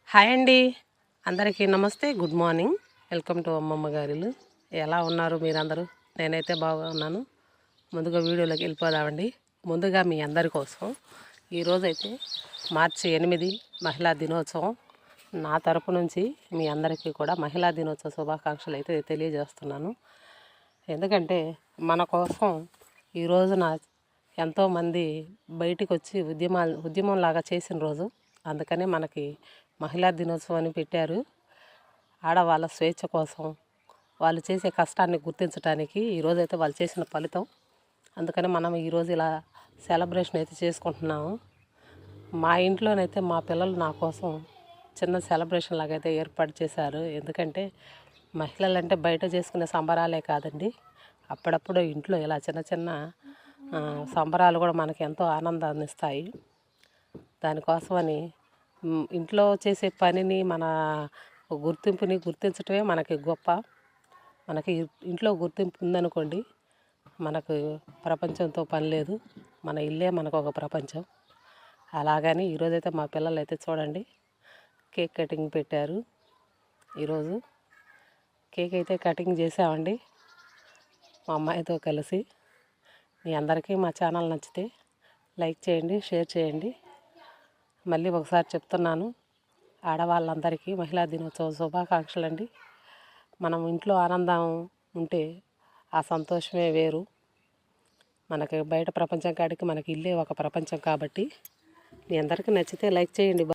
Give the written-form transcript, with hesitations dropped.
Hi అండి, అందరికీ నమస్తే, గుడ్ మార్నింగ్. వెల్కమ్ టు అమ్మమ్మ గారిలు. ఎలా ఉన్నారు మీరందరూ? నేనైతే బాగున్నాను. ముందుగా వీడియోలోకి వెళ్ళిపోదామండి. ముందుగా మీ అందరి కోసం ఈరోజైతే మార్చి 8 మహిళా దినోత్సవం. నా తరపు నుంచి మీ అందరికీ కూడా మహిళా దినోత్సవ శుభాకాంక్షలు అయితే తెలియజేస్తున్నాను. ఎందుకంటే మన కోసం ఈ రోజున ఎంతోమంది బయటికి వచ్చి ఉద్యమంలాగా చేసిన రోజు. అందుకనే మనకి మహిళా దినోత్సవం అని పెట్టారు. ఆడవాళ్ళ స్వేచ్ఛ కోసం వాళ్ళు చేసే కష్టాన్ని గుర్తించడానికి ఈరోజైతే వాళ్ళు చేసిన ఫలితం. అందుకని మనం ఈరోజు ఇలా సెలబ్రేషన్ అయితే చేసుకుంటున్నాము. మా ఇంట్లోనైతే మా పిల్లలు నా కోసం చిన్న సెలబ్రేషన్ లాగా అయితే ఏర్పాటు చేశారు. ఎందుకంటే మహిళలంటే బయట చేసుకునే సంబరాలే కాదండి, అప్పుడప్పుడు ఇంట్లో ఇలా చిన్న చిన్న సంబరాలు కూడా మనకి ఎంతో ఆనందాన్ని ఇస్తాయి. దానికోసమని ఇంట్లో చేసే పనిని మన గుర్తింపుని గుర్తించటమే మనకి గొప్ప. మనకి ఇంట్లో గుర్తింపు ఉందనుకోండి, మనకు ప్రపంచంతో పని లేదు, మన ఇల్లే మనకు ఒక ప్రపంచం. అలాగని ఈరోజైతే మా పిల్లలు అయితే చూడండి కేక్ కటింగ్ పెట్టారు. ఈరోజు కేక్ అయితే కటింగ్ చేసామండి మా అమ్మాయితో కలిసి. మీ అందరికీ మా ఛానల్ నచ్చితే లైక్ చేయండి, షేర్ చేయండి. మళ్ళీ ఒకసారి చెప్తున్నాను, ఆడవాళ్ళందరికీ మహిళా దినోత్సవ శుభాకాంక్షలు అండి. మనం ఇంట్లో ఆనందం ఉంటే ఆ సంతోషమే వేరు. మనకి బయట ప్రపంచం కాడికి మనకి ఇల్లే ఒక ప్రపంచం కాబట్టి మీ అందరికీ నచ్చితే లైక్ చేయండి.